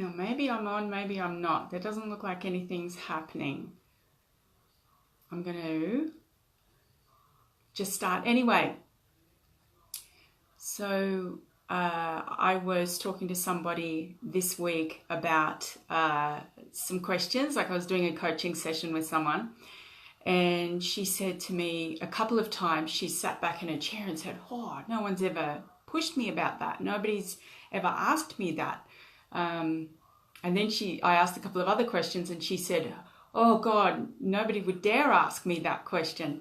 Now, maybe I'm on, maybe I'm not. There doesn't look like anything's happening. I'm going to just start anyway. So I was talking to somebody this week about some questions. Like I was doing a coaching session with someone, and she said to me a couple of times, she sat back in her chair and said, "Oh, no one's ever pushed me about that. Nobody's ever asked me that." And then I asked a couple of other questions, and she said, "Oh God, nobody would dare ask me that question."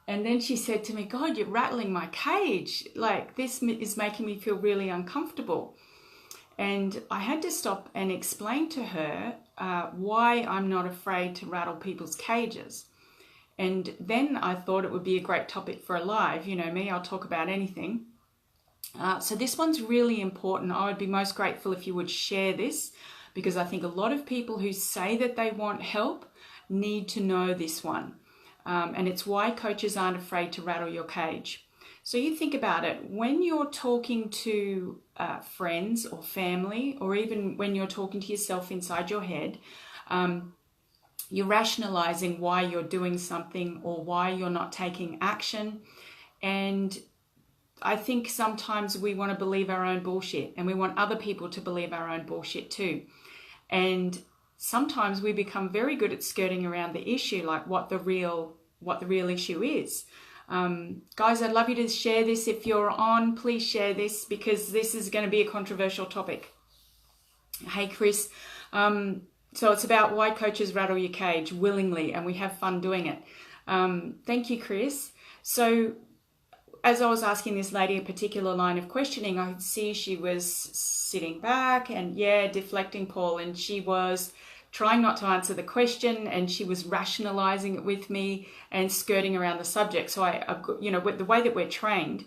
And then she said to me, "God, you're rattling my cage. Like, this is making me feel really uncomfortable." And I had to stop and explain to her why I'm not afraid to rattle people's cages. And then I thought it would be a great topic for a live. You know me, I'll talk about anything. So this one's really important. I would be most grateful if you would share this, because I think a lot of people who say that they want help need to know this one. And it's why coaches aren't afraid to rattle your cage. So you think about it, when you're talking to friends or family, or even when you're talking to yourself inside your head, you're rationalizing why you're doing something or why you're not taking action. And I think sometimes we want to believe our own bullshit, and we want other people to believe our own bullshit too. And sometimes we become very good at skirting around the issue, like what the real issue is. Guys, I'd love you to share this. If you're on, please share this, because this is going to be a controversial topic. Hey, Chris. So it's about why coaches rattle your cage willingly, and we have fun doing it. Thank you, Chris. So as I was asking this lady a particular line of questioning, I could see she was sitting back and, deflecting, Paul, and she was trying not to answer the question, and she was rationalizing it with me and skirting around the subject. So the way that we're trained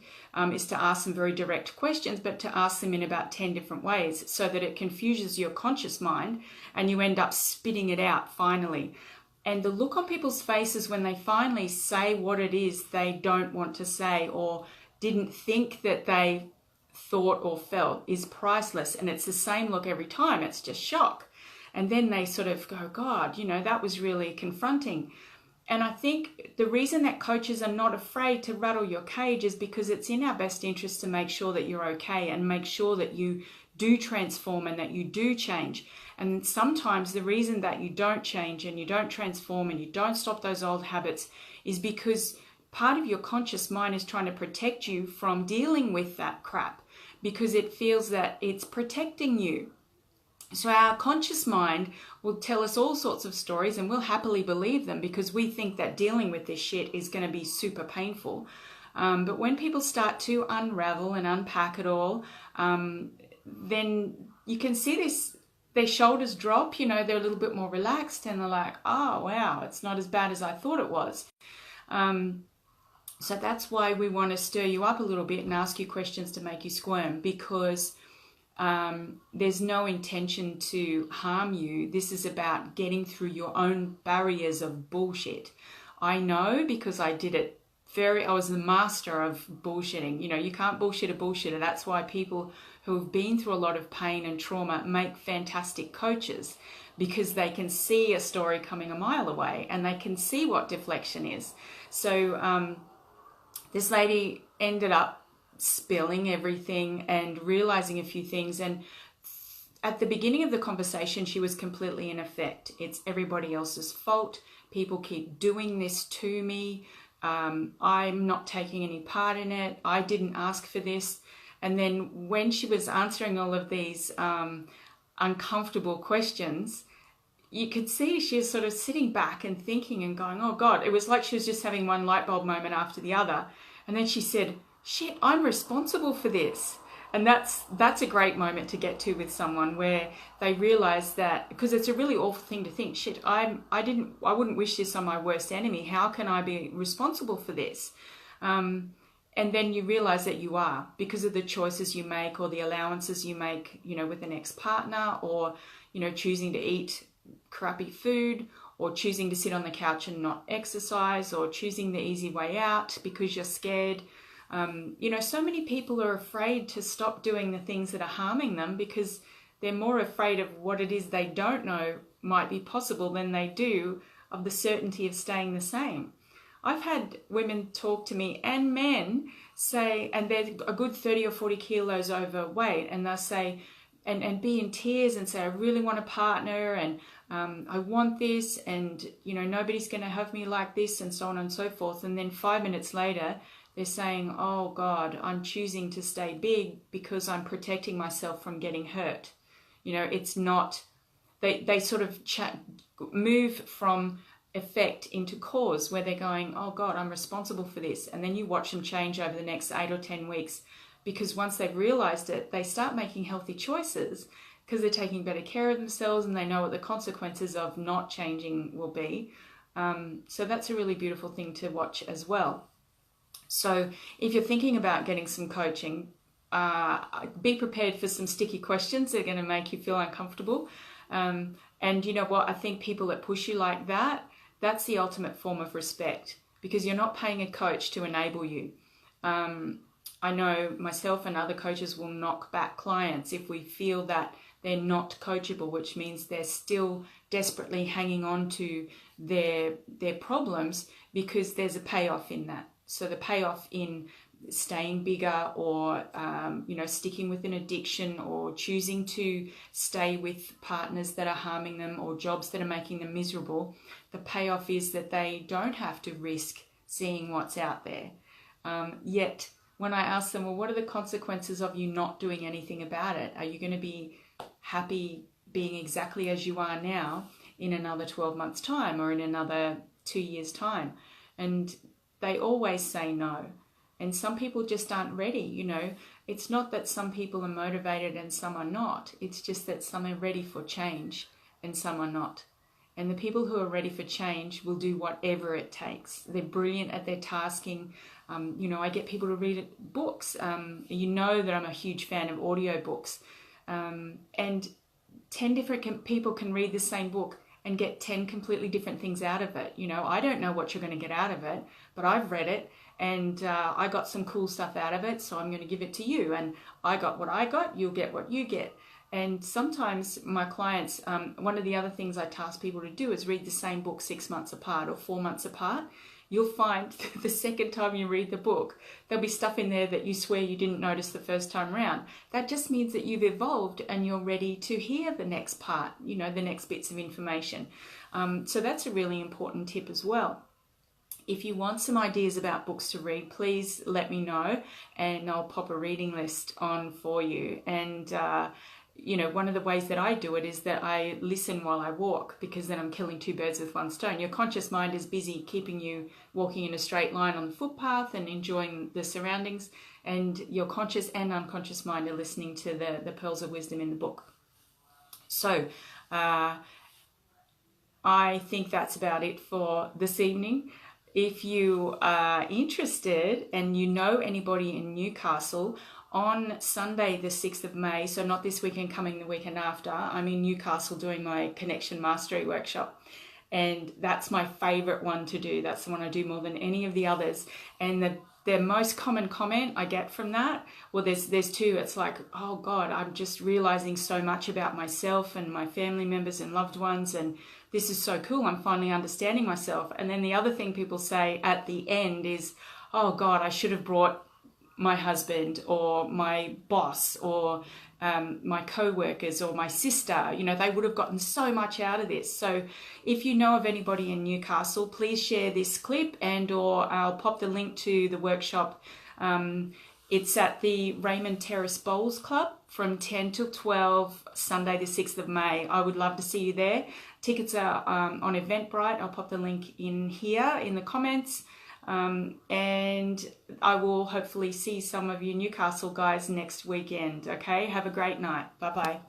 is to ask some very direct questions, but to ask them in about 10 different ways, so that it confuses your conscious mind and you end up spitting it out finally. And the look on people's faces when they finally say what it is they don't want to say, or didn't think that they thought or felt, is priceless. And it's the same look every time. It's just shock. And then they sort of go, God, that was really confronting. And I think the reason that coaches are not afraid to rattle your cage is because it's in our best interest to make sure that you're okay, and make sure that you do transform and that you do change. And sometimes the reason that you don't change and you don't transform and you don't stop those old habits is because part of your conscious mind is trying to protect you from dealing with that crap, because it feels that it's protecting you. So our conscious mind will tell us all sorts of stories, and we'll happily believe them because we think that dealing with this shit is going to be super painful. But when people start to unravel and unpack it all, then you can see this, their shoulders drop, they're a little bit more relaxed, and they're like, oh, wow, it's not as bad as I thought it was. So that's why we want to stir you up a little bit and ask you questions to make you squirm, because there's no intention to harm you. This is about getting through your own barriers of bullshit. I know, because I did it I was the master of bullshitting. You can't bullshit a bullshitter. That's why people who have been through a lot of pain and trauma make fantastic coaches, because they can see a story coming a mile away and they can see what deflection is. So this lady ended up spilling everything and realizing a few things. And at the beginning of the conversation, she was completely in effect. It's everybody else's fault. People keep doing this to me. I'm not taking any part in it. I didn't ask for this. And then when she was answering all of these uncomfortable questions, you could see she was sort of sitting back and thinking and going, oh God, it was like she was just having one light bulb moment after the other. And then she said, shit, I'm responsible for this. And that's a great moment to get to with someone, where they realize that, because it's a really awful thing to think, shit, I wouldn't wish this on my worst enemy. How can I be responsible for this? And then you realize that you are, because of the choices you make or the allowances you make, with an ex-partner, or, choosing to eat crappy food, or choosing to sit on the couch and not exercise, or choosing the easy way out because you're scared. So many people are afraid to stop doing the things that are harming them because they're more afraid of what it is they don't know might be possible than they do of the certainty of staying the same. I've had women talk to me, and men say, and they're a good 30 or 40 kilos overweight, and they'll say, and be in tears and say, I really want a partner, and I want this, and nobody's going to have me like this, and so on and so forth. And then 5 minutes later, they're saying, oh God, I'm choosing to stay big because I'm protecting myself from getting hurt. It's not, they sort of move from effect into cause, where they're going, oh God, I'm responsible for this. And then you watch them change over the next 8 or 10 weeks, because once they've realized it, they start making healthy choices because they're taking better care of themselves and they know what the consequences of not changing will be. So that's a really beautiful thing to watch as well. So if you're thinking about getting some coaching, be prepared for some sticky questions that are going to make you feel uncomfortable. And you know what? I think people that push you like that, that's the ultimate form of respect, because you're not paying a coach to enable you. I know myself and other coaches will knock back clients if we feel that they're not coachable, which means they're still desperately hanging on to their problems because there's a payoff in that. So the payoff in staying bigger, or sticking with an addiction, or choosing to stay with partners that are harming them, or jobs that are making them miserable, the payoff is that they don't have to risk seeing what's out there. Yet when I ask them, well, what are the consequences of you not doing anything about it? Are you going to be happy being exactly as you are now in another 12 months time, or in another 2 years time? And they always say no. And some people just aren't ready. It's not that some people are motivated and some are not. It's just that some are ready for change and some are not. And the people who are ready for change will do whatever it takes. They're brilliant at their tasking. I get people to read books. That I'm a huge fan of audio books. And 10 different people can read the same book and get 10 completely different things out of it. I don't know what you're going to get out of it, but I've read it and I got some cool stuff out of it, so I'm going to give it to you. And I got what I got, you'll get what you get. And sometimes my clients, one of the other things I task people to do is read the same book 6 months apart or 4 months apart. You'll find the second time you read the book, there'll be stuff in there that you swear you didn't notice the first time round. That just means that you've evolved and you're ready to hear the next part, the next bits of information. So that's a really important tip as well. If you want some ideas about books to read, please let me know and I'll pop a reading list on for you. And one of the ways that I do it is that I listen while I walk, because then I'm killing two birds with one stone. Your conscious mind is busy keeping you walking in a straight line on the footpath and enjoying the surroundings, and your conscious and unconscious mind are listening to the pearls of wisdom in the book. So I think that's about it for this evening. If you are interested and you know anybody in Newcastle, on Sunday the 6th of May, so not this weekend, coming the weekend after, I'm in Newcastle doing my Connection Mastery workshop. And that's my favorite one to do. That's the one I do more than any of the others. And the most common comment I get from that, well, there's two. It's like, oh God, I'm just realizing so much about myself and my family members and loved ones, and this is so cool. I'm finally understanding myself. And then the other thing people say at the end is, oh God, I should have brought my husband or my boss or my co-workers or my sister. They would have gotten so much out of this. So if you know of anybody in Newcastle, please share this clip, and or I'll pop the link to the workshop. It's at the Raymond Terrace Bowls Club from 10 till 12, Sunday the 6th of May. I would love to see you there. Tickets are on Eventbrite. I'll pop the link in here in the comments. And I will hopefully see some of you Newcastle guys next weekend. Okay, have a great night. Bye-bye.